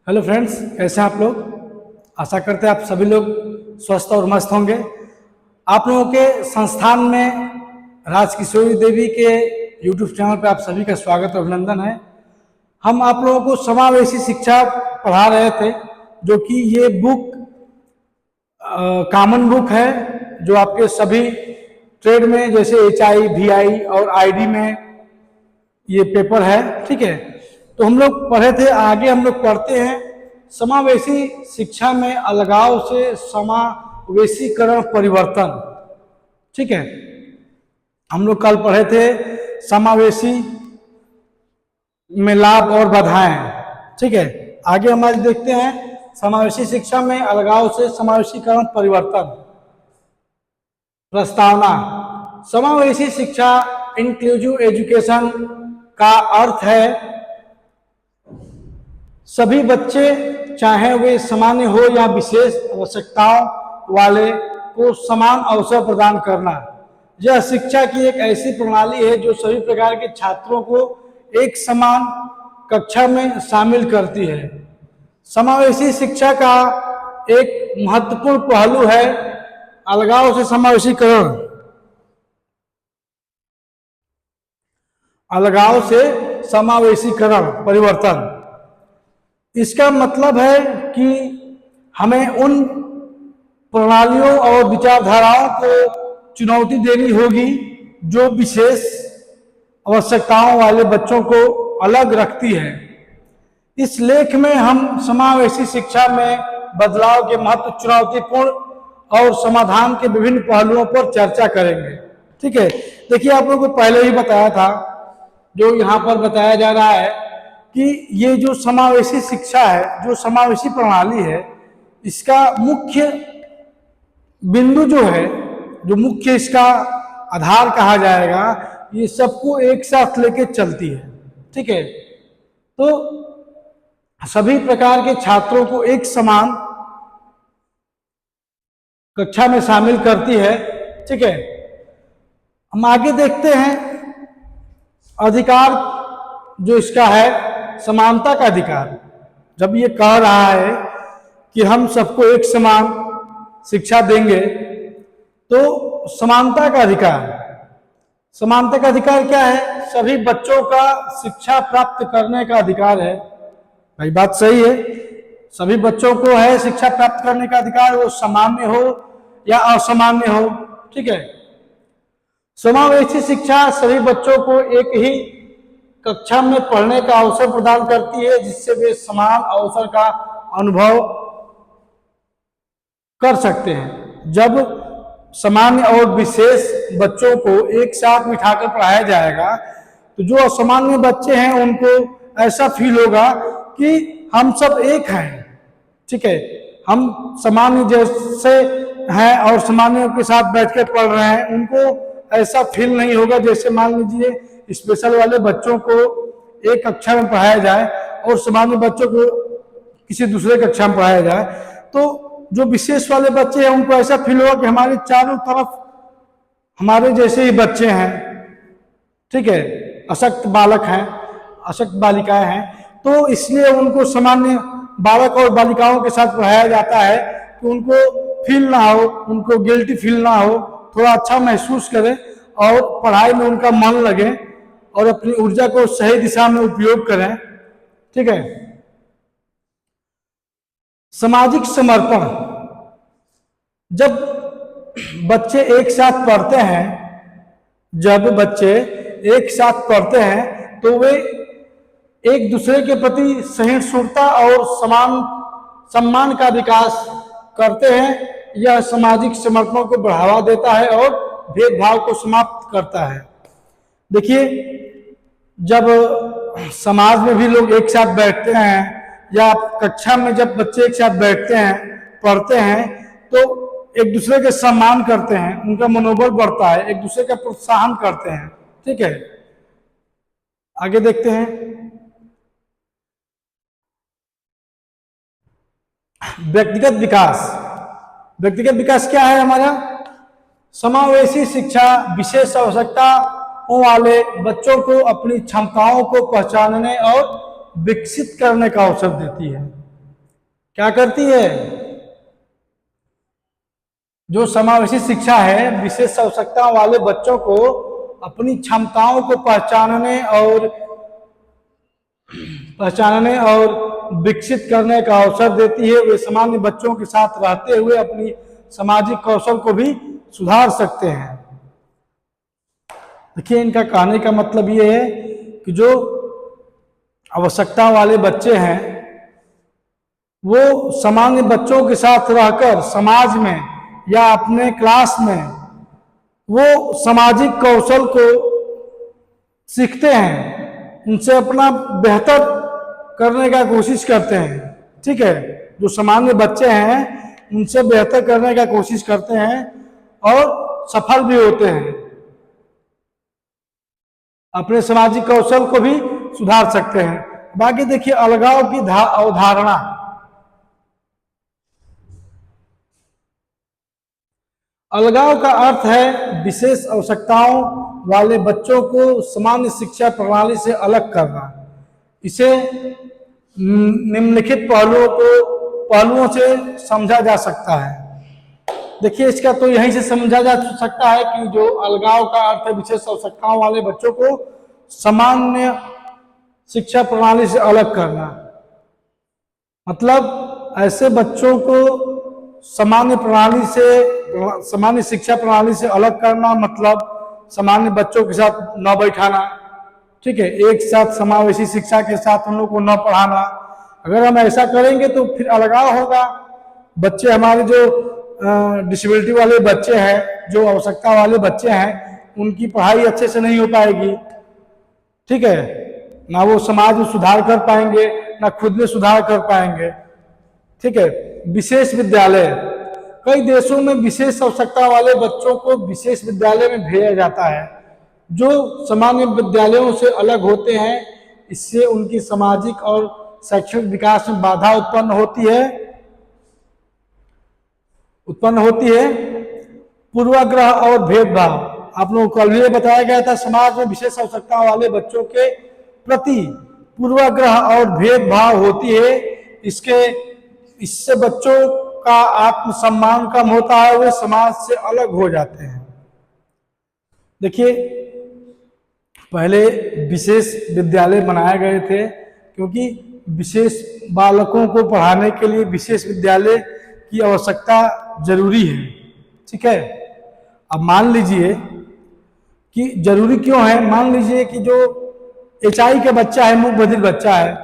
Hello friends, कैसे हैं आप लोग। आशा करते हैं आप सभी लोग स्वस्थ और मस्त होंगे। आप लोगों के संस्थान में राजकिशोरी देवी के यूट्यूब चैनल पर आप सभी का स्वागत और अभिनंदन है। हम आप लोगों को समावेशी शिक्षा पढ़ा रहे थे, जो कि ये बुक कॉमन बुक है, जो आपके सभी ट्रेड में जैसे HI, VI और ID में ये पेपर है। ठीक है, तो हम लोग पढ़े थे, आगे हम लोग पढ़ते हैं समावेशी शिक्षा में अलगाव से समावेशीकरण परिवर्तन। ठीक है, हम लोग कल पढ़े थे समावेशी में लाभ और बाधाएं। ठीक है, आगे हम आज देखते हैं समावेशी शिक्षा में अलगाव से समावेशीकरण परिवर्तन। प्रस्तावना। समावेशी शिक्षा इंक्लूसिव एजुकेशन का अर्थ है सभी बच्चे, चाहे वे सामान्य हो या विशेष आवश्यकताओं वाले, को समान अवसर प्रदान करना। यह शिक्षा की एक ऐसी प्रणाली है जो सभी प्रकार के छात्रों को एक समान कक्षा में शामिल करती है। समावेशी शिक्षा का एक महत्वपूर्ण पहलू है अलगाव से समावेशीकरण। अलगाव से समावेशीकरण परिवर्तन, इसका मतलब है कि हमें उन प्रणालियों और विचारधाराओं को चुनौती देनी होगी जो विशेष आवश्यकताओं वाले बच्चों को अलग रखती है। इस लेख में हम समावेशी शिक्षा में बदलाव के महत्व, चुनौतीपूर्ण और समाधान के विभिन्न पहलुओं पर चर्चा करेंगे। ठीक है, देखिए आप लोगों को पहले ही बताया था, जो यहाँ पर बताया जा रहा है कि ये जो समावेशी शिक्षा है, जो समावेशी प्रणाली है, इसका मुख्य बिंदु जो है, जो मुख्य इसका आधार कहा जाएगा, ये सबको एक साथ लेके चलती है। ठीक है, तो सभी प्रकार के छात्रों को एक समान कक्षा में शामिल करती है। ठीक है, हम आगे देखते हैं अधिकार जो इसका है, समानता का अधिकार। जब ये कह रहा है कि हम सबको एक समान शिक्षा देंगे, तो समानता का अधिकार, समानता का अधिकार क्या है? सभी बच्चों का शिक्षा प्राप्त करने का अधिकार है। भाई बात सही है, सभी बच्चों को है शिक्षा प्राप्त करने का अधिकार, वो सामान्य हो या असामान्य हो। ठीक है, समावेशी शिक्षा सभी बच्चों को एक ही कक्षा में पढ़ने का अवसर प्रदान करती है, जिससे वे समान अवसर का अनुभव कर सकते हैं। जब सामान्य और विशेष बच्चों को एक साथ बिठाकर पढ़ाया जाएगा, तो जो असामान्य बच्चे हैं उनको ऐसा फील होगा कि हम सब एक हैं। ठीक है, हम सामान्य जैसे हैं और सामान्यों के साथ बैठकर पढ़ रहे हैं, उनको ऐसा फील नहीं होगा जैसे मान लीजिए स्पेशल वाले बच्चों को एक कक्षा में पढ़ाया जाए और सामान्य बच्चों को किसी दूसरे कक्षा में पढ़ाया जाए। तो जो विशेष वाले बच्चे हैं उनको ऐसा फील होगा कि हमारे चारों तरफ हमारे जैसे ही बच्चे हैं। ठीक है, अशक्त बालक हैं, अशक्त बालिकाएं हैं, तो इसलिए उनको सामान्य बालक और बालिकाओं के साथ पढ़ाया जाता है कि उनको फील ना हो, उनको गिल्टी फील ना हो, थोड़ा अच्छा महसूस करें और पढ़ाई में उनका मन लगे और अपनी ऊर्जा को सही दिशा में उपयोग करें। ठीक है, सामाजिक समर्पण। जब बच्चे एक साथ पढ़ते हैं, जब बच्चे एक साथ पढ़ते हैं तो वे एक दूसरे के प्रति सहिष्णुता और सम्मान का विकास करते हैं। यह सामाजिक समर्पण को बढ़ावा देता है और भेदभाव को समाप्त करता है। देखिए, जब समाज में भी लोग एक साथ बैठते हैं या कक्षा में जब बच्चे एक साथ बैठते हैं, पढ़ते हैं, तो एक दूसरे के सम्मान करते हैं, उनका मनोबल बढ़ता है, एक दूसरे का प्रोत्साहन करते हैं। ठीक है, आगे देखते हैं व्यक्तिगत विकास। व्यक्तिगत विकास क्या है हमारा? समावेशी शिक्षा विशेष आवश्यकताओं वाले बच्चों को अपनी क्षमताओं को पहचानने और विकसित करने का अवसर देती है। क्या करती है? जो समावेशी शिक्षा है विशेष आवश्यकताओं वाले बच्चों को अपनी क्षमताओं को पहचानने और विकसित करने का अवसर देती है। वे सामान्य बच्चों के साथ रहते हुए अपनी सामाजिक कौशल को भी सुधार सकते हैं। देखिए, इनका कहने का मतलब ये है कि जो आवश्यकता वाले बच्चे हैं वो सामान्य बच्चों के साथ रहकर समाज में या अपने क्लास में वो सामाजिक कौशल को सीखते हैं, उनसे अपना बेहतर करने का कोशिश करते हैं। ठीक है, जो सामान्य बच्चे हैं उनसे बेहतर करने का कोशिश करते हैं और सफल भी होते हैं, अपने सामाजिक कौशल को भी सुधार सकते हैं। बाकी देखिए, अलगाव की अवधारणा। अलगाव का अर्थ है विशेष आवश्यकताओं वाले बच्चों को सामान्य शिक्षा प्रणाली से अलग करना। इसे निम्नलिखित पहलुओं से समझा जा सकता है। देखिए, इसका तो यहीं से समझा जा सकता है कि जो अलगाव का अर्थ है विशेष आवश्यकताओं वाले बच्चों को सामान्य शिक्षा प्रणाली से अलग करना। मतलब ऐसे बच्चों को सामान्य शिक्षा प्रणाली से अलग करना, मतलब सामान्य बच्चों के साथ न बैठाना। ठीक है, एक साथ समावेशी शिक्षा के साथ उन लोगों को न पढ़ाना। अगर हम ऐसा करेंगे तो फिर अलगाव होगा। बच्चे हमारे जो डिसेबिलिटी वाले बच्चे हैं, जो आवश्यकता वाले बच्चे हैं, उनकी पढ़ाई अच्छे से नहीं हो पाएगी। ठीक है, ना वो समाज में सुधार कर पाएंगे, ना खुद में सुधार कर पाएंगे। ठीक है, विशेष विद्यालय। कई देशों में विशेष आवश्यकता वाले बच्चों को विशेष विद्यालय में भेजा जाता है, जो सामान्य विद्यालयों से अलग होते हैं। इससे उनकी सामाजिक और शैक्षणिक विकास में बाधा उत्पन्न होती है। पूर्वाग्रह और भेदभाव। आप लोगों को कल भी बताया गया था, समाज में विशेष आवश्यकता वाले बच्चों के प्रति पूर्वाग्रह और भेदभाव होती है। इससे बच्चों का आत्मसम्मान कम होता है, वे समाज से अलग हो जाते हैं। देखिए, पहले विशेष विद्यालय बनाए गए थे क्योंकि विशेष बालकों को पढ़ाने के लिए विशेष विद्यालय की आवश्यकता जरूरी है। ठीक है, अब मान लीजिए कि जरूरी क्यों है। मान लीजिए कि जो एचआई का बच्चा है, मूक बधिर बच्चा है,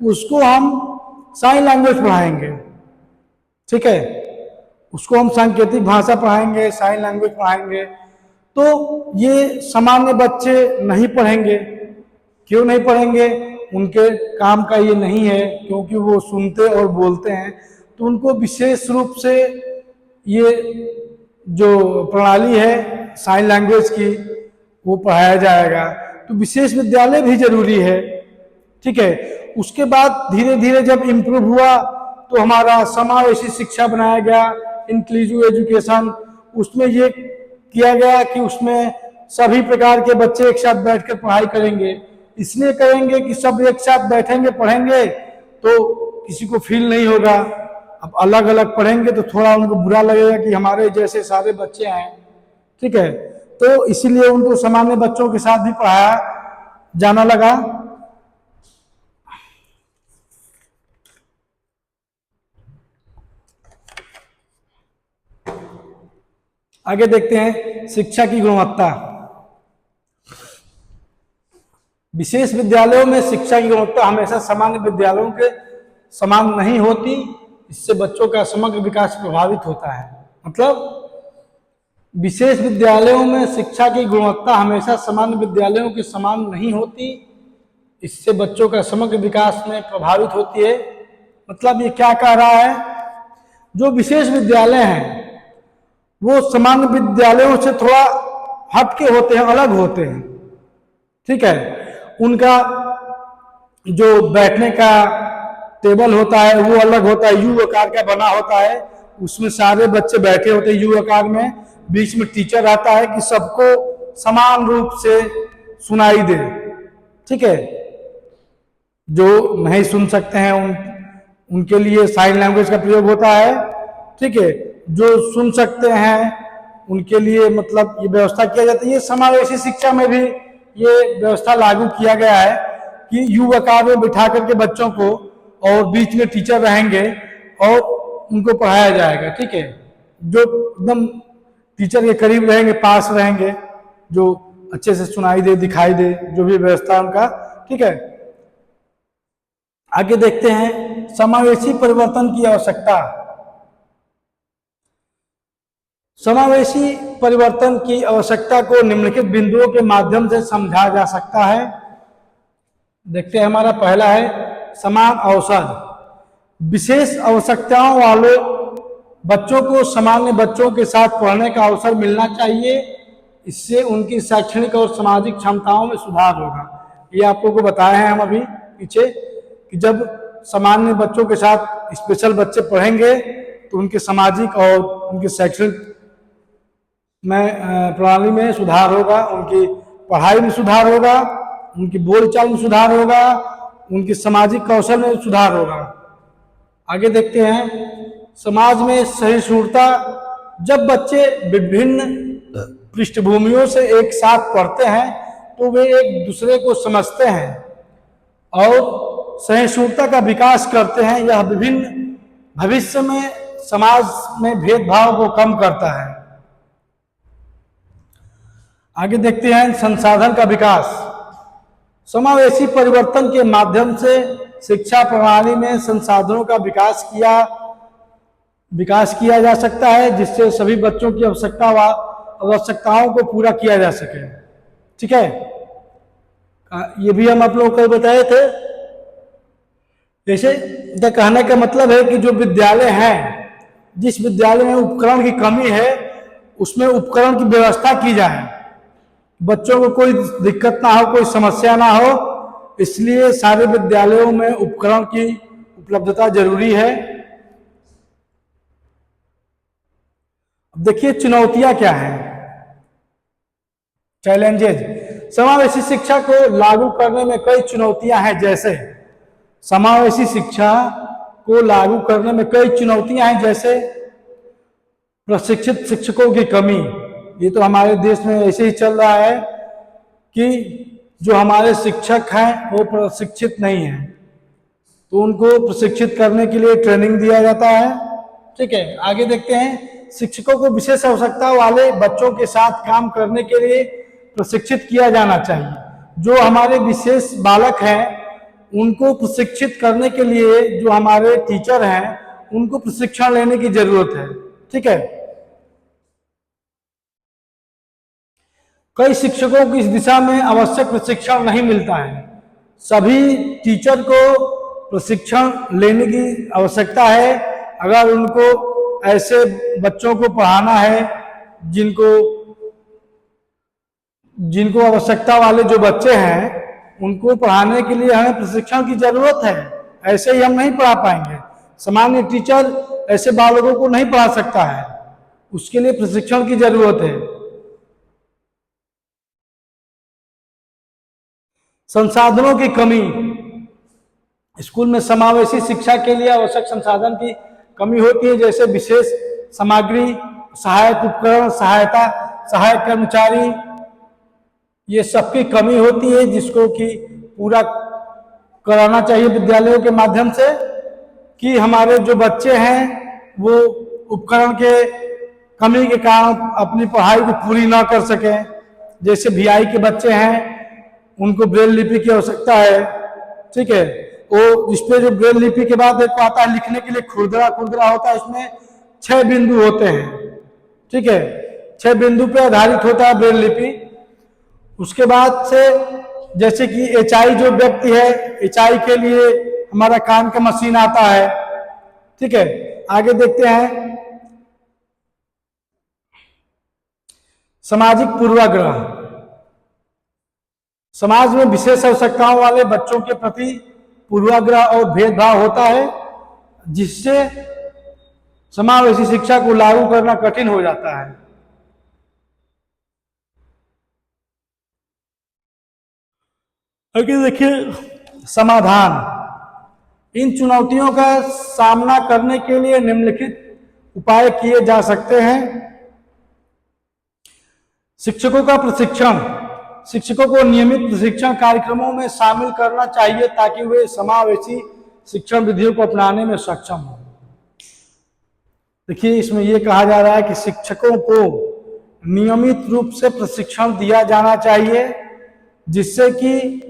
उसको हम साइन लैंग्वेज पढ़ाएंगे। ठीक है, उसको हम सांकेतिक भाषा पढ़ाएंगे, साइन लैंग्वेज पढ़ाएंगे, तो ये सामान्य बच्चे नहीं पढ़ेंगे। क्यों नहीं पढ़ेंगे? उनके काम का ये नहीं है, क्योंकि वो सुनते और बोलते हैं। तो उनको विशेष रूप से ये जो प्रणाली है साइन लैंग्वेज की, वो पढ़ाया जाएगा। तो विशेष विद्यालय भी जरूरी है। ठीक है, उसके बाद धीरे धीरे जब इम्प्रूव हुआ तो हमारा समावेशी शिक्षा बनाया गया, इंक्लूसिव एजुकेशन। उसमें ये किया गया कि उसमें सभी प्रकार के बच्चे एक साथ बैठकर पढ़ाई करेंगे। इसलिए करेंगे कि सब एक साथ बैठेंगे पढ़ेंगे तो किसी को फील नहीं होगा। अब अलग अलग पढ़ेंगे तो थोड़ा उनको बुरा लगेगा कि हमारे जैसे सारे बच्चे हैं। ठीक है, तो इसीलिए उनको सामान्य बच्चों के साथ भी पढ़ाया जाना लगा। आगे देखते हैं शिक्षा की गुणवत्ता। विशेष विद्यालयों में शिक्षा की गुणवत्ता हमेशा सामान्य विद्यालयों के समान नहीं होती। इससे बच्चों का समग्र विकास प्रभावित होता है। मतलब विशेष विद्यालयों में शिक्षा की गुणवत्ता हमेशा सामान्य विद्यालयों के समान नहीं होती। इससे बच्चों का समग्र विकास में प्रभावित होती है। मतलब ये क्या कह रहा है, जो विशेष विद्यालय हैं वो सामान्य विद्यालयों से थोड़ा हटके होते हैं, अलग होते हैं। ठीक है, उनका जो बैठने का टेबल होता है वो अलग होता है, यू आकार का बना होता है। उसमें सारे बच्चे बैठे होते हैं यू आकार में, बीच में टीचर आता है कि सबको समान रूप से सुनाई दे। ठीक है, जो नहीं सुन सकते हैं उनके लिए साइन लैंग्वेज का प्रयोग होता है। ठीक है, जो सुन सकते हैं उनके लिए मतलब ये व्यवस्था किया जाता है। ये समावेशी शिक्षा में भी ये व्यवस्था लागू किया गया है कि यू आकार में बिठा करके बच्चों को, और बीच में टीचर रहेंगे और उनको पढ़ाया जाएगा। ठीक है, जो एकदम टीचर के करीब रहेंगे, पास रहेंगे, जो अच्छे से सुनाई दे, दिखाई दे, जो भी व्यवस्था उनका। ठीक है, आगे देखते हैं समावेशी परिवर्तन की आवश्यकता। समावेशी परिवर्तन की आवश्यकता को निम्नलिखित बिंदुओं के माध्यम से समझा जा सकता है। देखते हैं, हमारा पहला है समान अवसर। विशेष आवश्यकताओं वाले बच्चों को सामान्य बच्चों के साथ पढ़ने का अवसर मिलना चाहिए। इससे उनकी शैक्षणिक और सामाजिक क्षमताओं में सुधार होगा। ये आप लोगों को बताए हैं हम अभी पीछे कि जब सामान्य बच्चों के साथ स्पेशल बच्चे पढ़ेंगे तो उनके सामाजिक और उनके शैक्षणिक में प्रणाली में सुधार होगा, उनकी पढ़ाई में सुधार होगा, उनकी बोलचाल में सुधार होगा, उनके सामाजिक कौशल में सुधार होगा। आगे देखते हैं समाज में सहिष्णुता। जब बच्चे विभिन्न पृष्ठभूमियों से एक साथ पढ़ते हैं तो वे एक दूसरे को समझते हैं और सहिष्णुता का विकास करते हैं। यह विभिन्न भविष्य में समाज में भेदभाव को कम करता है। आगे देखते हैं संसाधन का विकास। समावेशी परिवर्तन के माध्यम से शिक्षा प्रणाली में संसाधनों का विकास किया जा सकता है, जिससे सभी बच्चों की आवश्यकताओं को पूरा किया जा सके। ठीक है, ये भी हम आप लोगों को बताए थे। जैसे कहने का मतलब है कि जो विद्यालय हैं, जिस विद्यालय में उपकरण की कमी है उसमें उपकरण की व्यवस्था की जाए, बच्चों को कोई दिक्कत ना हो, कोई समस्या ना हो, इसलिए सारे विद्यालयों में उपकरण की उपलब्धता जरूरी है। अब देखिए चुनौतियां क्या हैं, चैलेंजेज। समावेशी शिक्षा को लागू करने में कई चुनौतियां हैं। जैसे समावेशी शिक्षा को लागू करने में कई चुनौतियां हैं, जैसे प्रशिक्षित शिक्षकों की कमी। ये तो हमारे देश में ऐसे ही चल रहा है कि जो हमारे शिक्षक हैं वो प्रशिक्षित नहीं हैं, तो उनको प्रशिक्षित करने के लिए ट्रेनिंग दिया जाता है। ठीक है, आगे देखते हैं शिक्षकों को विशेष आवश्यकता वाले बच्चों के साथ काम करने के लिए प्रशिक्षित किया जाना चाहिए। जो हमारे विशेष बालक हैं उनको प्रशिक्षित करने के लिए जो हमारे टीचर हैं उनको प्रशिक्षण लेने की जरूरत है। ठीक है, कई शिक्षकों को इस दिशा में आवश्यक प्रशिक्षण नहीं मिलता है। सभी टीचर को प्रशिक्षण लेने की आवश्यकता है। अगर उनको ऐसे बच्चों को पढ़ाना है जिनको आवश्यकता वाले जो बच्चे हैं उनको पढ़ाने के लिए हमें प्रशिक्षण की जरूरत है। ऐसे ही हम नहीं पढ़ा पाएंगे। सामान्य टीचर ऐसे बालकों को नहीं पढ़ा सकता है, उसके लिए प्रशिक्षण की जरूरत है। संसाधनों की कमी। स्कूल में समावेशी शिक्षा के लिए आवश्यक संसाधन की कमी होती है, जैसे विशेष सामग्री, सहायक उपकरण, सहायक कर्मचारी, ये सबकी कमी होती है, जिसको कि पूरा कराना चाहिए विद्यालयों के माध्यम से कि हमारे जो बच्चे हैं वो उपकरण के कमी के कारण अपनी पढ़ाई को पूरी ना कर सकें। जैसे वीआई के बच्चे हैं उनको ब्रेल लिपि की आवश्यकता है। ठीक है, वो इस पे जो ब्रेल लिपि के बाद एक आता है लिखने के लिए खुरदरा होता है, इसमें 6 बिंदु होते हैं। ठीक है, 6 बिंदु पे आधारित होता है ब्रेल लिपि। उसके बाद से जैसे कि एचआई जो व्यक्ति है, एचआई के लिए हमारा कान का मशीन आता है। ठीक है, आगे देखते हैं सामाजिक पूर्वाग्रह। समाज में विशेष आवश्यकताओं वाले बच्चों के प्रति पूर्वाग्रह और भेदभाव होता है, जिससे समावेशी शिक्षा को लागू करना कठिन हो जाता है। आगे देखिए समाधान। इन चुनौतियों का सामना करने के लिए निम्नलिखित उपाय किए जा सकते हैं। शिक्षकों का प्रशिक्षण। शिक्षकों को नियमित प्रशिक्षण कार्यक्रमों में शामिल करना चाहिए ताकि वे समावेशी शिक्षण विधियों को अपनाने में सक्षम हो। देखिए, इसमें यह कहा जा रहा है कि शिक्षकों को नियमित रूप से प्रशिक्षण दिया जाना चाहिए जिससे कि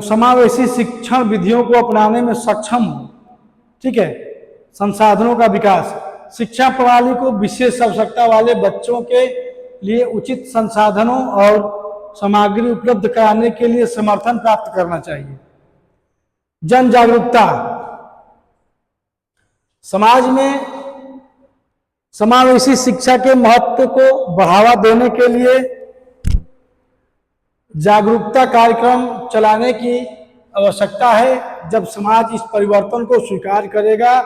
समावेशी शिक्षण विधियों को अपनाने में सक्षम हो। ठीक है। संसाधनों का विकास। शिक्षा प्रणाली को विशेष आवश्यकता वाले बच्चों के लिए उचित संसाधनों और सामग्री उपलब्ध कराने के लिए समर्थन प्राप्त करना चाहिए। जन जागरूकता। समाज में समावेशी शिक्षा के महत्व को बढ़ावा देने के लिए जागरूकता कार्यक्रम चलाने की आवश्यकता है। जब समाज इस परिवर्तन को स्वीकार करेगा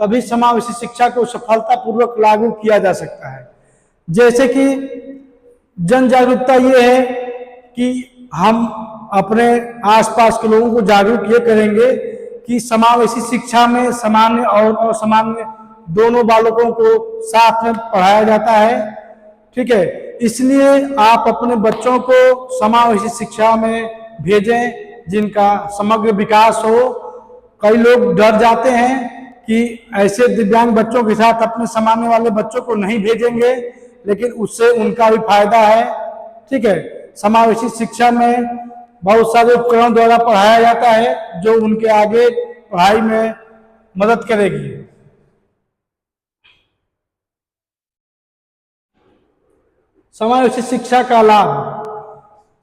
तभी समावेशी शिक्षा को सफलतापूर्वक लागू किया जा सकता है। जैसे कि जन जागरूकता ये है कि हम अपने आसपास के लोगों को जागरूक ये करेंगे कि समावेशी शिक्षा में सामान्य और असामान्य दोनों बालकों को साथ में पढ़ाया जाता है। ठीक है। इसलिए आप अपने बच्चों को समावेशी शिक्षा में भेजें जिनका समग्र विकास हो। कई लोग डर जाते हैं कि ऐसे दिव्यांग बच्चों के साथ अपने सामान्य वाले बच्चों को नहीं भेजेंगे, लेकिन उससे उनका भी फायदा है। ठीक है। समावेशी शिक्षा में बहुत सारे उपकरणों द्वारा पढ़ाया जाता है जो उनके आगे पढ़ाई में मदद करेगी। समावेशी शिक्षा का लाभ।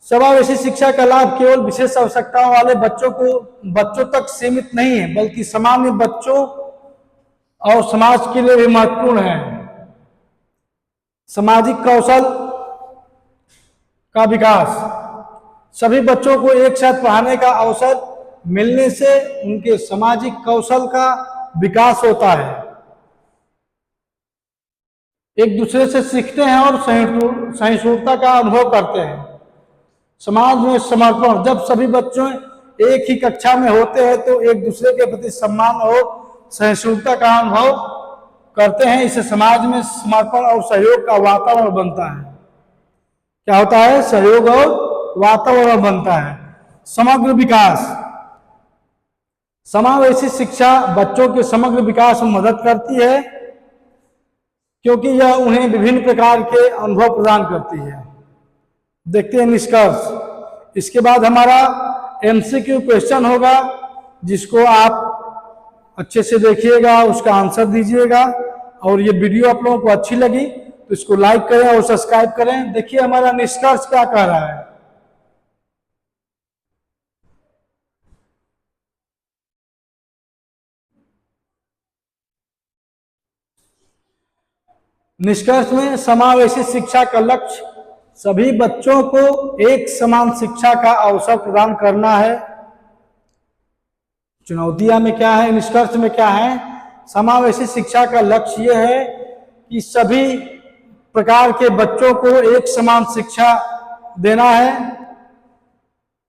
समावेशी शिक्षा का लाभ केवल विशेष आवश्यकताओं वाले बच्चों तक सीमित नहीं है, बल्कि सामान्य बच्चों और समाज के लिए भी महत्वपूर्ण है। सामाजिक कौशल का विकास। सभी बच्चों को एक साथ पढ़ाने का अवसर मिलने से उनके सामाजिक कौशल का विकास होता है। एक दूसरे से सीखते हैं और सहिष्णुता का अनुभव करते हैं। समाज में समर्पण। जब सभी बच्चे एक ही कक्षा में होते हैं तो एक दूसरे के प्रति सम्मान और सहिष्णुता का अनुभव करते हैं। इससे समाज में समर्पण और सहयोग का वातावरण बनता है। क्या होता है? सहयोग और वातावरण बनता है। समग्र विकास। समावेशी शिक्षा बच्चों के समग्र विकास में मदद करती है क्योंकि यह उन्हें विभिन्न प्रकार के अनुभव प्रदान करती है। देखते हैं निष्कर्ष। इसके बाद हमारा एमसीक्यू क्वेश्चन होगा जिसको आप अच्छे से देखिएगा, उसका आंसर दीजिएगा। और ये वीडियो आप लोगों को अच्छी लगी तो इसको लाइक करें और सब्सक्राइब करें। देखिए हमारा निष्कर्ष क्या कह रहा है। निष्कर्ष में समावेशी शिक्षा का लक्ष्य सभी बच्चों को एक समान शिक्षा का अवसर प्रदान करना है। चुनौतियां में क्या है, निष्कर्ष में क्या है? समावेशी शिक्षा का लक्ष्य यह है कि सभी प्रकार के बच्चों को एक समान शिक्षा देना है।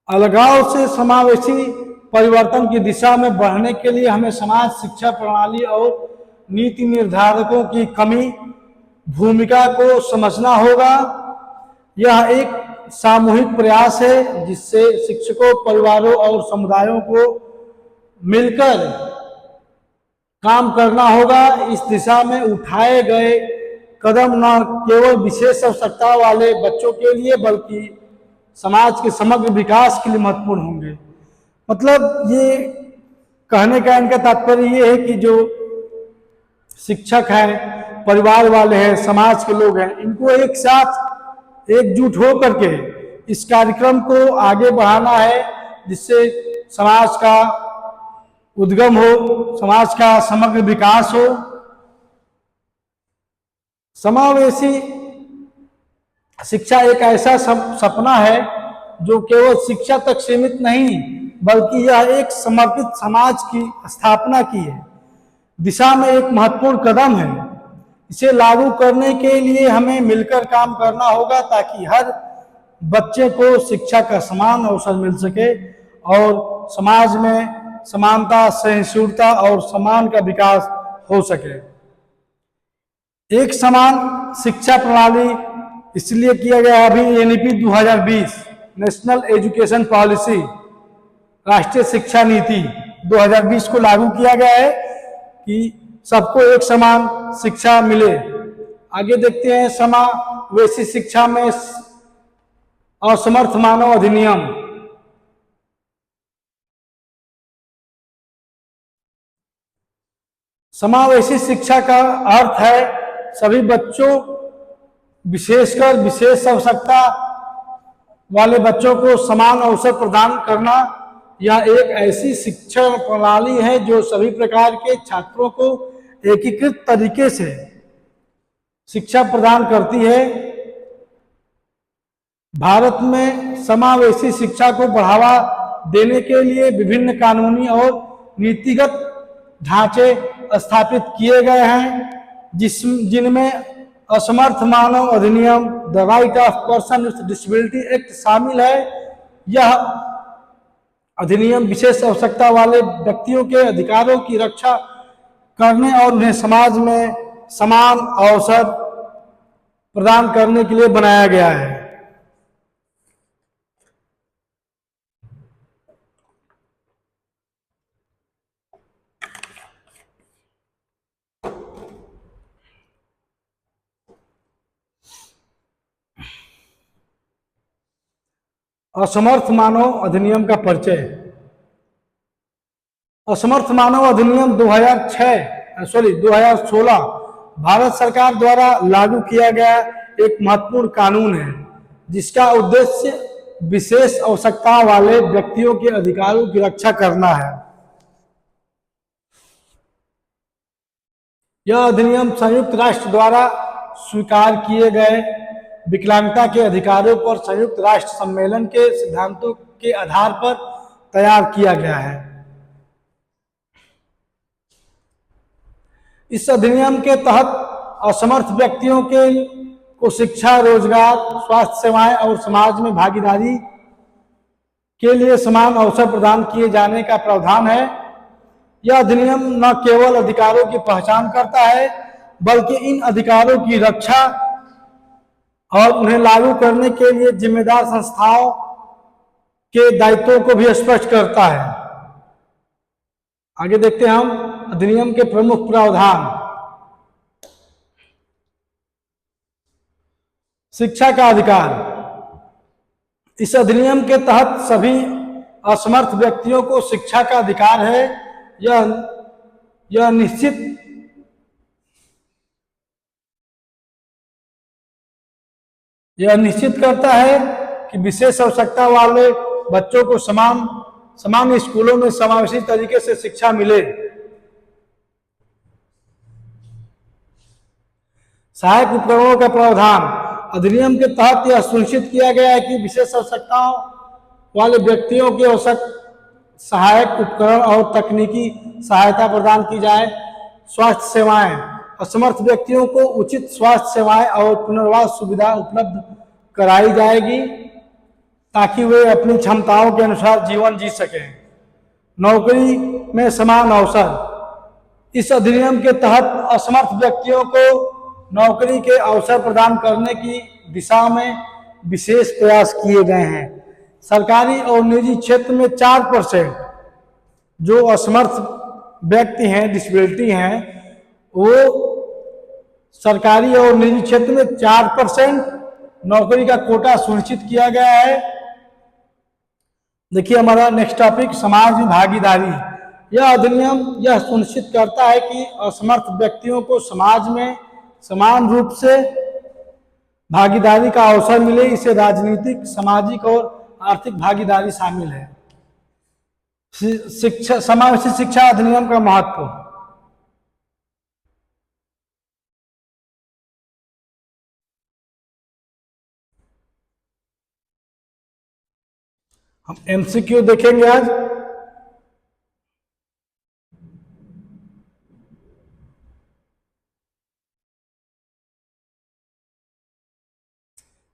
अलगाव से समावेशी परिवर्तन की दिशा में बढ़ने के लिए हमें समाज, शिक्षा प्रणाली और नीति निर्धारकों की कमी भूमिका को समझना होगा। यह एक सामूहिक प्रयास है जिससे शिक्षकों, परिवारों और समुदायों को मिलकर काम करना होगा। इस दिशा में उठाए गए कदम न केवल विशेष आवश्यकता वाले बच्चों के लिए बल्कि समाज के समग्र विकास के लिए महत्वपूर्ण होंगे। मतलब ये कहने का इनका तात्पर्य ये है कि जो शिक्षक हैं, परिवार वाले हैं, समाज के लोग हैं, इनको एक साथ एकजुट हो करके इस कार्यक्रम को आगे बढ़ाना है जिससे समाज का उद्गम हो, समाज का समग्र विकास हो। समावेशी शिक्षा एक ऐसा सपना है जो केवल शिक्षा तक सीमित नहीं बल्कि यह एक समर्पित समाज की स्थापना की है दिशा में एक महत्वपूर्ण कदम है। इसे लागू करने के लिए हमें मिलकर काम करना होगा ताकि हर बच्चे को शिक्षा का समान अवसर मिल सके और समाज में समानता, सहिष्णुता और सम्मान का विकास हो सके। एक समान शिक्षा प्रणाली इसलिए किया गया अभी एनईपी 2020 नेशनल एजुकेशन पॉलिसी, राष्ट्रीय शिक्षा नीति 2020 को लागू किया गया है कि सबको एक समान शिक्षा मिले। आगे देखते हैं समावेशी शिक्षा में असमर्थ मानव अधिनियम। समावेशी शिक्षा का अर्थ है सभी बच्चों, विशेषकर विशेष आवश्यकता वाले बच्चों को समान अवसर प्रदान करना। यह एक ऐसी शिक्षा प्रणाली है जो सभी प्रकार के छात्रों को एकीकृत तरीके से शिक्षा प्रदान करती है। भारत में समावेशी शिक्षा को बढ़ावा देने के लिए विभिन्न कानूनी और नीतिगत ढांचे स्थापित किए गए हैं, जिनमें असमर्थ मानव अधिनियम, the right of person with disability act शामिल है। यह अधिनियम विशेष आवश्यकता वाले व्यक्तियों के अधिकारों की रक्षा करने और उन्हें समाज में समान अवसर प्रदान करने के लिए बनाया गया है। असमर्थ मानव अधिनियम का परिचय। असमर्थ मानव अधिनियम 2016 भारत सरकार द्वारा लागू किया गया एक महत्वपूर्ण कानून है, जिसका उद्देश्य विशेष आवश्यकता वाले व्यक्तियों के अधिकारों की रक्षा करना है। यह अधिनियम संयुक्त राष्ट्र द्वारा स्वीकार किए गए विकलांगता के अधिकारों पर संयुक्त राष्ट्र सम्मेलन के सिद्धांतों के आधार पर तैयार किया गया है। इस अधिनियम के तहत असमर्थ व्यक्तियों को शिक्षा, रोजगार, स्वास्थ्य सेवाएं और समाज में भागीदारी के लिए समान अवसर प्रदान किए जाने का प्रावधान है। यह अधिनियम न केवल अधिकारों की पहचान करता है, बल्कि इन अधिकारों की रक्षा और उन्हें लागू करने के लिए जिम्मेदार संस्थाओं के दायित्वों को भी स्पष्ट करता है। आगे देखते हैं हम अधिनियम के प्रमुख प्रावधान। शिक्षा का अधिकार। इस अधिनियम के तहत सभी असमर्थ व्यक्तियों को शिक्षा का अधिकार है। यह निश्चित करता है कि विशेष आवश्यकता वाले बच्चों को समान स्कूलों में समावेशी तरीके से शिक्षा मिले। सहायक उपकरणों का प्रावधान। अधिनियम के तहत यह सुनिश्चित किया गया है कि विशेष आवश्यकताओं वाले व्यक्तियों के आवश्यक सहायक उपकरण और तकनीकी सहायता प्रदान की जाए। स्वास्थ्य सेवाएं। असमर्थ व्यक्तियों को उचित स्वास्थ्य सेवाएं और पुनर्वास सुविधा उपलब्ध कराई जाएगी ताकि वे अपनी क्षमताओं के अनुसार जीवन जी सकें। नौकरी में समान अवसर। इस अधिनियम के तहत असमर्थ व्यक्तियों को नौकरी के अवसर प्रदान करने की दिशा में विशेष प्रयास किए गए हैं। सरकारी और निजी क्षेत्र में 4% जो असमर्थ व्यक्ति हैं, डिसेबिलिटी हैं, वो सरकारी और निजी क्षेत्र में 4% नौकरी का कोटा सुनिश्चित किया गया है। देखिए हमारा नेक्स्ट टॉपिक, समाज में भागीदारी। यह अधिनियम यह सुनिश्चित करता है कि असमर्थ व्यक्तियों को समाज में समान रूप से भागीदारी का अवसर मिले। इसे राजनीतिक, सामाजिक और आर्थिक भागीदारी शामिल है। शिक्षा, समावेशी शिक्षा अधिनियम का महत्व। हम एमसीक्यू देखेंगे आज।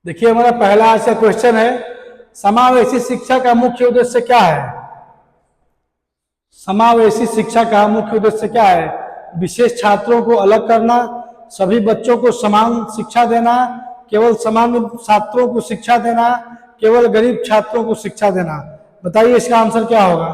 देखिए हमारा पहला ऐसा क्वेश्चन है, समावेशी शिक्षा का मुख्य उद्देश्य क्या है? समावेशी शिक्षा का मुख्य उद्देश्य क्या है? विशेष छात्रों को अलग करना, सभी बच्चों को समान शिक्षा देना, केवल सामान्य छात्रों को शिक्षा देना, केवल गरीब छात्रों को शिक्षा देना। बताइए इसका आंसर क्या होगा?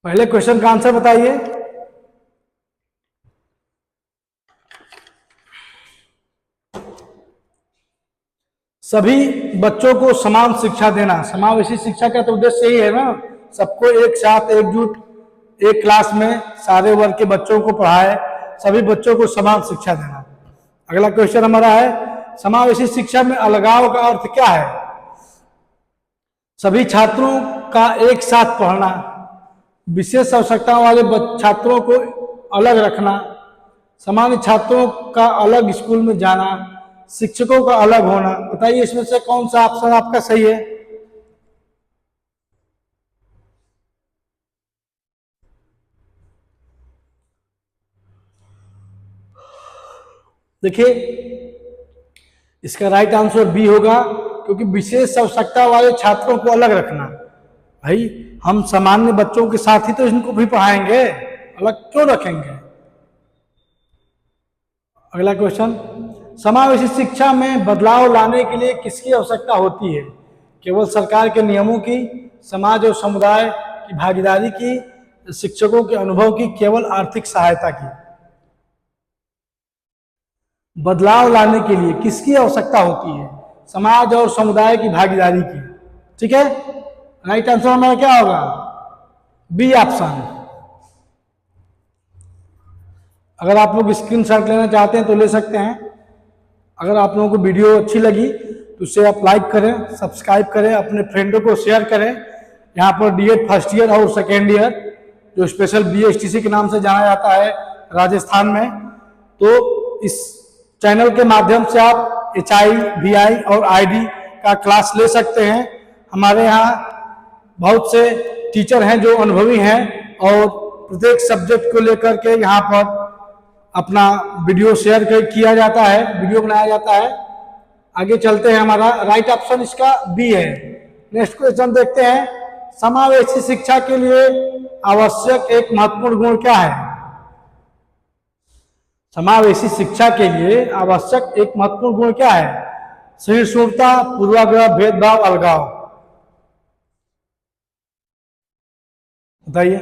पहले क्वेश्चन का आंसर बताइए। सभी बच्चों को समान शिक्षा देना, समावेशी शिक्षा का तो उद्देश्य यही है ना, सबको एक साथ एकजुट एक क्लास में सारे वर्ग के बच्चों को पढ़ाए, सभी बच्चों को समान शिक्षा देना। अगला क्वेश्चन हमारा है, समावेशी शिक्षा में अलगाव का अर्थ क्या है? सभी छात्रों का एक साथ पढ़ना, विशेष आवश्यकताओं वाले छात्रों को अलग रखना, सामान्य छात्रों का अलग स्कूल में जाना, शिक्षकों का अलग होना। बताइए इसमें से कौन सा ऑप्शन आपका सही है? देखिए इसका राइट आंसर बी होगा, क्योंकि विशेष आवश्यकता वाले छात्रों को अलग रखना। भाई हम सामान्य बच्चों के साथ ही तो इनको भी पढ़ाएंगे, अलग क्यों रखेंगे? अगला क्वेश्चन, समावेशी शिक्षा में बदलाव लाने के लिए किसकी आवश्यकता होती है? केवल सरकार के नियमों की, समाज और समुदाय की भागीदारी की, शिक्षकों के अनुभव की, केवल आर्थिक सहायता की? बदलाव लाने के लिए किसकी आवश्यकता होती है? समाज और समुदाय की भागीदारी की। ठीक है, राइट आंसर हमारा क्या होगा? B option. अगर आप लोग स्क्रीनशॉट लेना चाहते हैं तो ले सकते हैं। अगर आप लोगों को वीडियो अच्छी लगी तो उसे आप लाइक करें, सब्सक्राइब करें, अपने फ्रेंडों को शेयर करें। यहाँ पर डीएड फर्स्ट ईयर और सेकेंड ईयर जो स्पेशल बीएसटीसी के नाम से जाना जाता है राजस्थान में, तो इस चैनल के माध्यम से आप HI, VI और ID का क्लास ले सकते हैं। हमारे यहाँ बहुत से टीचर हैं जो अनुभवी हैं और प्रत्येक सब्जेक्ट को लेकर के यहाँ पर अपना वीडियो शेयर किया जाता है, वीडियो बनाया जाता है। आगे चलते हैं, हमारा राइट ऑप्शन इसका बी है। नेक्स्ट क्वेश्चन देखते हैं, समावेशी शिक्षा के लिए आवश्यक एक महत्वपूर्ण गुण क्या है? समावेशी शिक्षा के लिए आवश्यक एक महत्वपूर्ण गुण क्या है? सहिष्णुता, पूर्वाग्रह, भेदभाव, अलगाव। बताइए।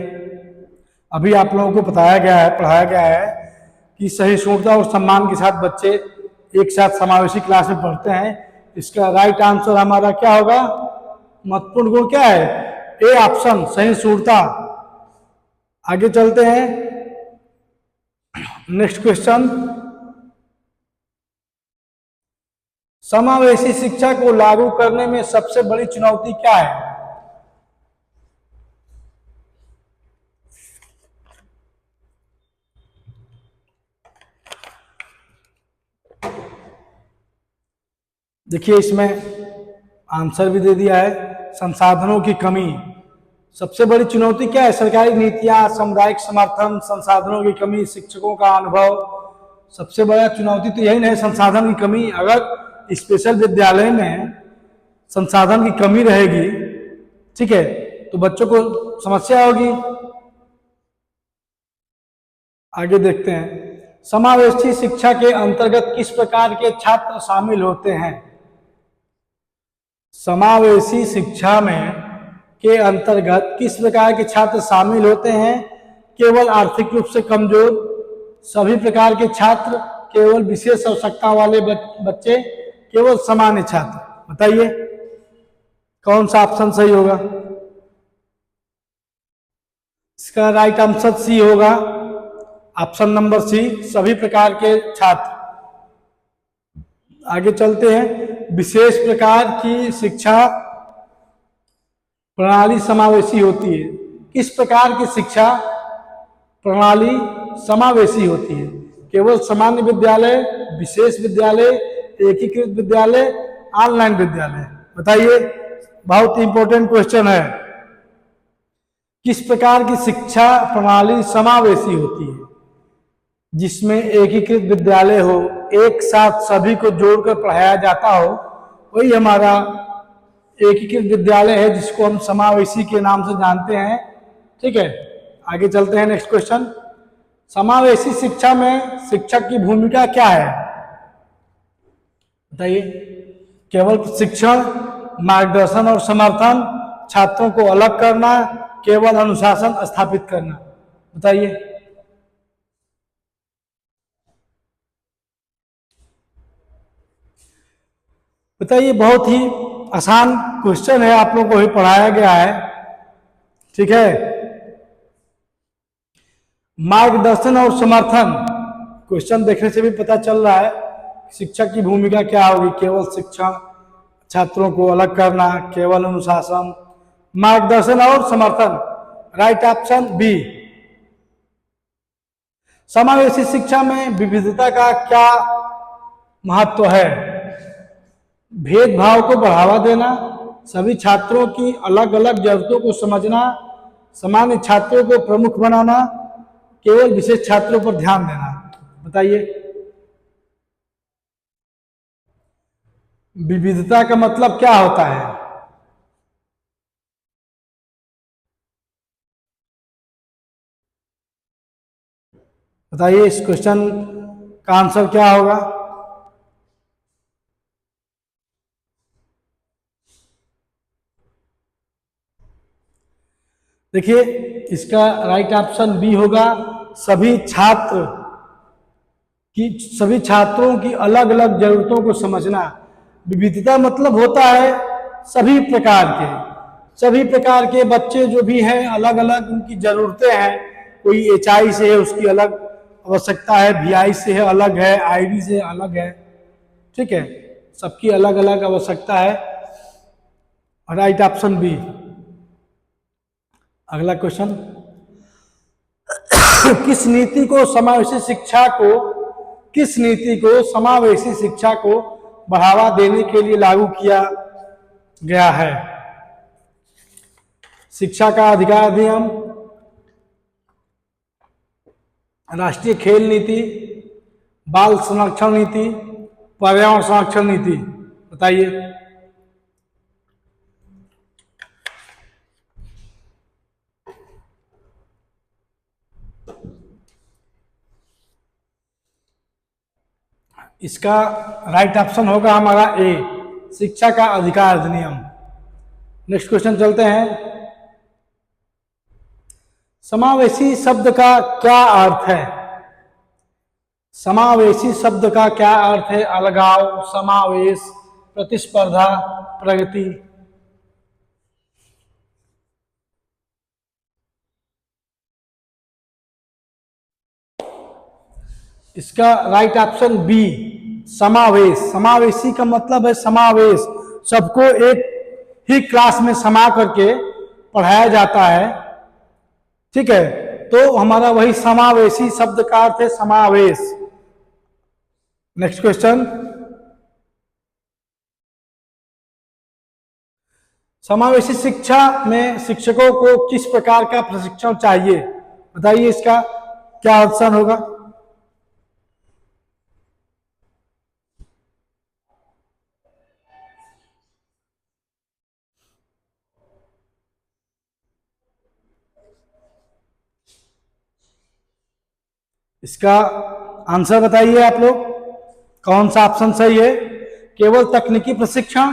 अभी आप लोगों को बताया गया है, पढ़ाया गया है कि सहिष्णुता और सम्मान के साथ बच्चे एक साथ समावेशी क्लास में पढ़ते हैं। इसका राइट आंसर हमारा क्या होगा? महत्वपूर्ण गुण क्या है? ए ऑप्शन, सहिष्णुता। आगे चलते हैं, नेक्स्ट क्वेश्चन, समावेशी शिक्षा को लागू करने में सबसे बड़ी चुनौती क्या है? देखिए इसमें आंसर भी दे दिया है, संसाधनों की कमी। सबसे बड़ी चुनौती क्या है? सरकारी नीतियां, सामुदायिक समर्थन, संसाधनों की कमी, शिक्षकों का अनुभव। सबसे बड़ा चुनौती तो यही नहीं, संसाधन की कमी। अगर स्पेशल विद्यालय में संसाधन की कमी रहेगी, ठीक है, तो बच्चों को समस्या होगी। आगे देखते हैं, समावेशी शिक्षा के अंतर्गत किस प्रकार के छात्र शामिल होते हैं? समावेशी शिक्षा में के अंतर्गत किस प्रकार के छात्र शामिल होते हैं? केवल आर्थिक रूप से कमजोर, सभी प्रकार के छात्र, केवल विशेष आवश्यकता वाले बच्चे, केवल सामान्य छात्र। बताइए कौन सा ऑप्शन सही होगा? इसका राइट आंसर सी होगा, ऑप्शन नंबर सी, सभी प्रकार के छात्र। आगे चलते हैं, विशेष प्रकार की शिक्षा प्रणाली समावेशी होती है। किस प्रकार की शिक्षा प्रणाली समावेशी होती है? केवल सामान्य विद्यालय, विशेष विद्यालय, एकीकृत विद्यालय, ऑनलाइन विद्यालय। बताइए, बहुत इंपॉर्टेंट क्वेश्चन है। किस प्रकार की शिक्षा प्रणाली समावेशी होती है? जिसमें एकीकृत विद्यालय हो, एक साथ सभी को जोड़कर पढ़ाया जाता हो, वही हमारा एकीकृत विद्यालय है, जिसको हम समावेशी के नाम से जानते हैं। ठीक है, आगे चलते हैं। नेक्स्ट क्वेश्चन, समावेशी शिक्षा में शिक्षक की भूमिका क्या है? बताइए। केवल शिक्षण, मार्गदर्शन और समर्थन, छात्रों को अलग करना, केवल अनुशासन स्थापित करना? बताइए। बताइए, बहुत ही आसान क्वेश्चन है, आप लोगों को ही पढ़ाया गया है। ठीक है, मार्गदर्शन और समर्थन, क्वेश्चन देखने से भी पता चल रहा है शिक्षक की भूमिका क्या होगी। केवल शिक्षण, छात्रों को अलग करना, केवल अनुशासन, मार्गदर्शन और समर्थन। Right option B. समावेशी शिक्षा में विविधता का क्या महत्व है? भेदभाव को बढ़ावा देना, सभी छात्रों की अलग अलग जरूरतों को समझना, सामान्य छात्रों को प्रमुख बनाना, केवल विशेष छात्रों पर ध्यान देना? बताइए। विविधता का मतलब क्या होता है? बताइए, इस क्वेश्चन का आंसर क्या होगा? देखिए, इसका राइट ऑप्शन बी होगा, सभी छात्रों की अलग अलग जरूरतों को समझना। विविधता मतलब होता है सभी प्रकार के बच्चे जो भी हैं, अलग अलग उनकी जरूरतें हैं। कोई एचआई से है, उसकी अलग आवश्यकता है, वीआई से है अलग है, आईडी से अलग है। ठीक है, सबकी अलग अलग आवश्यकता है। Right option B. अगला क्वेश्चन, किस नीति को समावेशी शिक्षा को बढ़ावा देने के लिए लागू किया गया है? शिक्षा का अधिकार अधिनियम, राष्ट्रीय खेल नीति, बाल संरक्षण नीति, पर्यावरण संरक्षण नीति? बताइए। इसका राइट ऑप्शन होगा हमारा ए, शिक्षा का अधिकार अधिनियम। नेक्स्ट क्वेश्चन चलते हैं। समावेशी शब्द का क्या अर्थ है? समावेशी शब्द का क्या अर्थ है? अलगाव, समावेश, प्रतिस्पर्धा, प्रगति? इसका राइट ऑप्शन बी, समावेश। समावेशी का मतलब है समावेश, सबको एक ही क्लास में समा करके पढ़ाया जाता है। ठीक है, तो हमारा वही समावेशी शब्द का अर्थ है समावेश। नेक्स्ट क्वेश्चन, समावेशी शिक्षा में शिक्षकों को किस प्रकार का प्रशिक्षण चाहिए? बताइए, इसका क्या ऑप्शन होगा? इसका आंसर बताइए आप लोग, कौन सा ऑप्शन सही है? केवल तकनीकी प्रशिक्षण,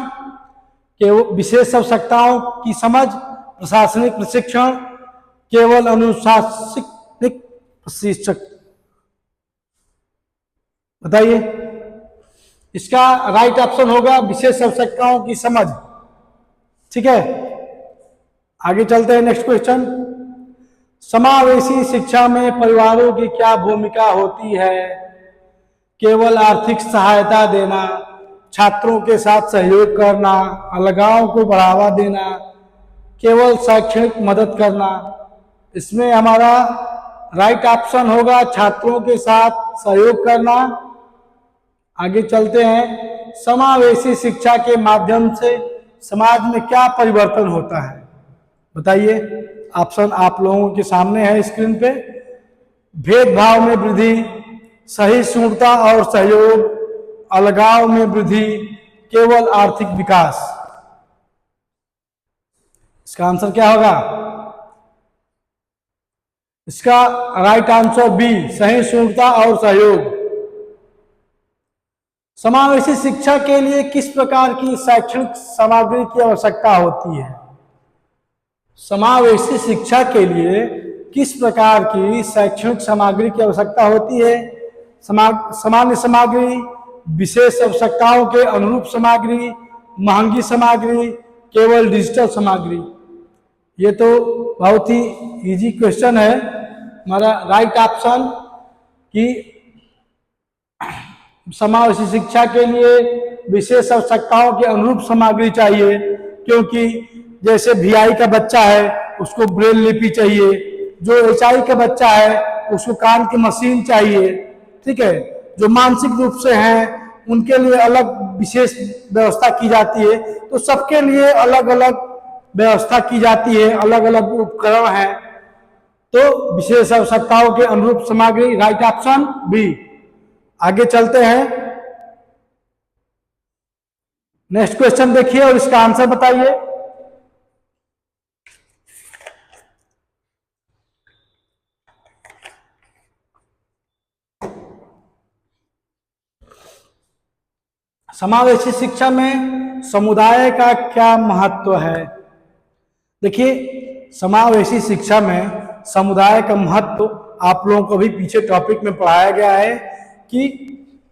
केवल विशेष आवश्यकताओं की समझ, प्रशासनिक प्रशिक्षण, केवल अनुशासनिक प्रशिक्षक? बताइए। इसका राइट ऑप्शन होगा विशेष आवश्यकताओं की समझ। ठीक है, आगे चलते हैं। नेक्स्ट क्वेश्चन, समावेशी शिक्षा में परिवारों की क्या भूमिका होती है? केवल आर्थिक सहायता देना, छात्रों के साथ सहयोग करना, अलगाव को बढ़ावा देना, केवल शैक्षणिक मदद करना? इसमें हमारा राइट ऑप्शन होगा छात्रों के साथ सहयोग करना। आगे चलते हैं, समावेशी शिक्षा के माध्यम से समाज में क्या परिवर्तन होता है? बताइए। ऑप्शन आप लोगों के सामने है स्क्रीन पे। भेदभाव में वृद्धि, सहिष्णुता और सहयोग, अलगाव में वृद्धि, केवल आर्थिक विकास। इसका आंसर क्या होगा? इसका राइट आंसर बी, सहिष्णुता और सहयोग। समावेशी शिक्षा के लिए किस प्रकार की शैक्षणिक सामग्री की आवश्यकता होती है? समावेशी शिक्षा के लिए किस प्रकार की शैक्षणिक सामग्री की आवश्यकता होती है? सामान्य सामग्री, विशेष आवश्यकताओं के अनुरूप सामग्री, महंगी सामग्री, केवल डिजिटल सामग्री। ये तो बहुत ही इजी क्वेश्चन है। हमारा राइट ऑप्शन कि समावेशी शिक्षा के लिए विशेष आवश्यकताओं के अनुरूप सामग्री चाहिए, क्योंकि जैसे वीआई का बच्चा है उसको ब्रेल लिपि चाहिए, जो एचआई का बच्चा है उसको कान की मशीन चाहिए, ठीक है। जो मानसिक रूप से हैं उनके लिए अलग विशेष व्यवस्था की जाती है। तो सबके लिए अलग अलग व्यवस्था की जाती है, अलग अलग उपकरण हैं। तो विशेष आवश्यकताओं के अनुरूप सामग्री, राइट ऑप्शन बी। आगे चलते हैं, नेक्स्ट क्वेश्चन देखिए और इसका आंसर बताइए। समावेशी शिक्षा में समुदाय का क्या महत्व है? देखिए, समावेशी शिक्षा में समुदाय का महत्व आप लोगों को भी पीछे टॉपिक में पढ़ाया गया है कि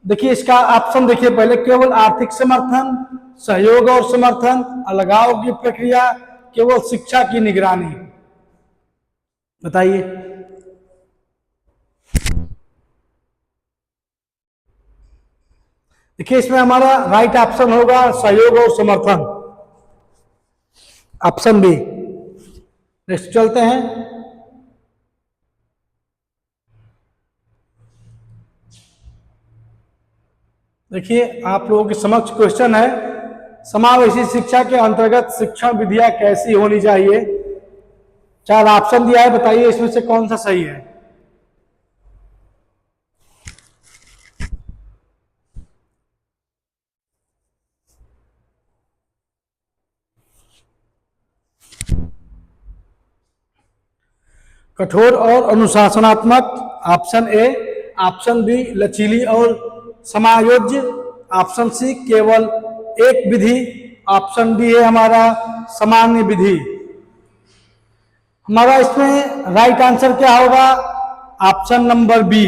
देखिए इसका ऑप्शन देखिए पहले, केवल आर्थिक समर्थन, सहयोग और समर्थन, अलगाव की प्रक्रिया, केवल शिक्षा की निगरानी। बताइए। देखिए इसमें हमारा राइट ऑप्शन होगा सहयोग और समर्थन, ऑप्शन बी। नेक्स्ट चलते हैं, देखिए आप लोगों के समक्ष क्वेश्चन है, समावेशी शिक्षा के अंतर्गत शिक्षण विधियां कैसी होनी चाहिए? 4 ऑप्शन दिया है, बताइए इसमें से कौन सा सही है? कठोर और अनुशासनात्मक, ऑप्शन ए। ऑप्शन बी लचीली और समायोज्य, ऑप्शन सी केवल एक विधि, ऑप्शन डी है हमारा सामान्य विधि। हमारा इसमें राइट आंसर क्या होगा? ऑप्शन नंबर बी,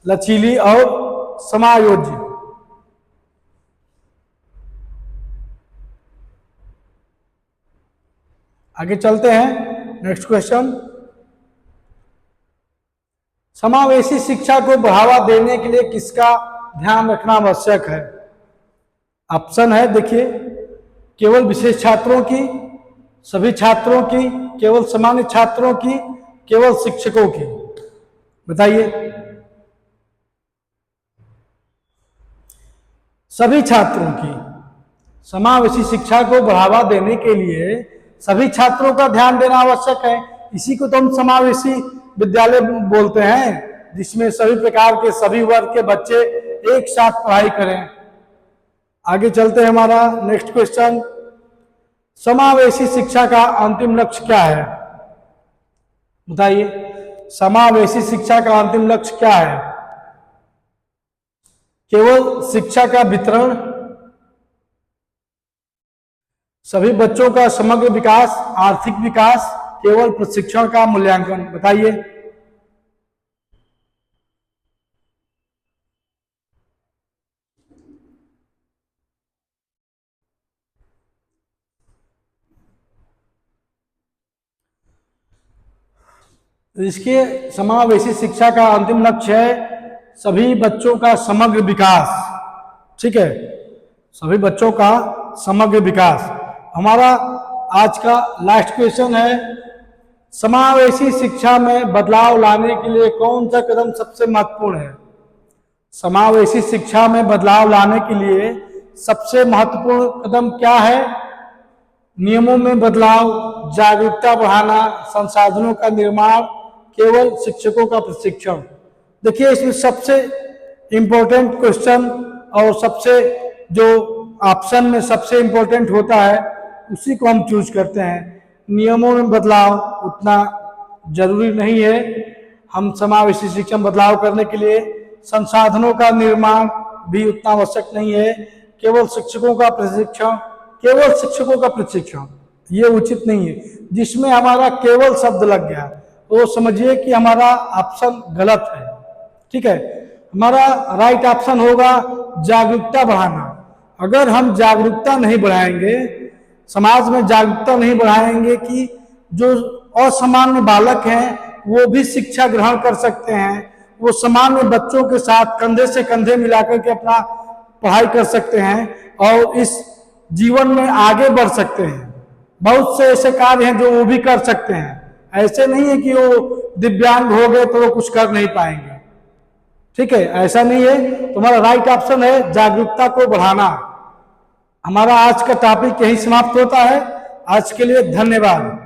लचीली और समायोज्य। आगे चलते हैं, नेक्स्ट क्वेश्चन। समावेशी शिक्षा को बढ़ावा देने के लिए किसका ध्यान रखना आवश्यक है? ऑप्शन है देखिए, केवल विशेष छात्रों की, सभी छात्रों की, केवल सामान्य छात्रों की, केवल शिक्षकों की। बताइए। सभी छात्रों की। समावेशी शिक्षा को बढ़ावा देने के लिए सभी छात्रों का ध्यान देना आवश्यक है। इसी को तो हम समावेशी विद्यालय बोलते हैं, जिसमें सभी प्रकार के सभी वर्ग के बच्चे एक साथ पढ़ाई करें। आगे चलते हैं, हमारा नेक्स्ट क्वेश्चन, समावेशी शिक्षा का अंतिम लक्ष्य क्या है? बताइए। समावेशी शिक्षा का अंतिम लक्ष्य क्या है? केवल शिक्षा का वितरण, सभी बच्चों का समग्र विकास, आर्थिक विकास, केवल प्रशिक्षण का मूल्यांकन। बताइए। इसके समावेशी शिक्षा का अंतिम लक्ष्य है सभी बच्चों का समग्र विकास। ठीक है, सभी बच्चों का समग्र विकास। हमारा आज का लास्ट क्वेश्चन है, समावेशी शिक्षा में बदलाव लाने के लिए कौन सा कदम सबसे महत्वपूर्ण है? समावेशी शिक्षा में बदलाव लाने के लिए सबसे महत्वपूर्ण कदम क्या है? नियमों में बदलाव, जागरूकता बढ़ाना, संसाधनों का निर्माण, केवल शिक्षकों का प्रशिक्षण। देखिए इसमें सबसे इम्पोर्टेंट क्वेश्चन और सबसे जो ऑप्शन में सबसे इम्पोर्टेंट होता है उसी को हम चूज करते हैं। नियमों में बदलाव उतना जरूरी नहीं है, हम समावेशी शिक्षा बदलाव करने के लिए संसाधनों का निर्माण भी उतना आवश्यक नहीं है। केवल शिक्षकों का प्रशिक्षण, केवल शिक्षकों का प्रशिक्षण ये उचित नहीं है। जिसमें हमारा केवल शब्द लग गया तो समझिए कि हमारा ऑप्शन गलत है। ठीक है, हमारा राइट ऑप्शन होगा जागरूकता बढ़ाना। अगर हम जागरूकता नहीं बढ़ाएंगे, समाज में जागरूकता नहीं बढ़ाएंगे कि जो असामान्य बालक हैं वो भी शिक्षा ग्रहण कर सकते हैं, वो सामान्य बच्चों के साथ कंधे से कंधे मिलाकर के अपना पढ़ाई कर सकते हैं और इस जीवन में आगे बढ़ सकते हैं। बहुत से ऐसे कार्य हैं जो वो भी कर सकते हैं, ऐसे नहीं है कि वो दिव्यांग हो गए तो वो कुछ कर नहीं पाएंगे। ठीक है, ऐसा नहीं है। तुम्हारा राइट ऑप्शन है जागरूकता को बढ़ाना। हमारा आज का टॉपिक यही समाप्त होता है। आज के लिए धन्यवाद।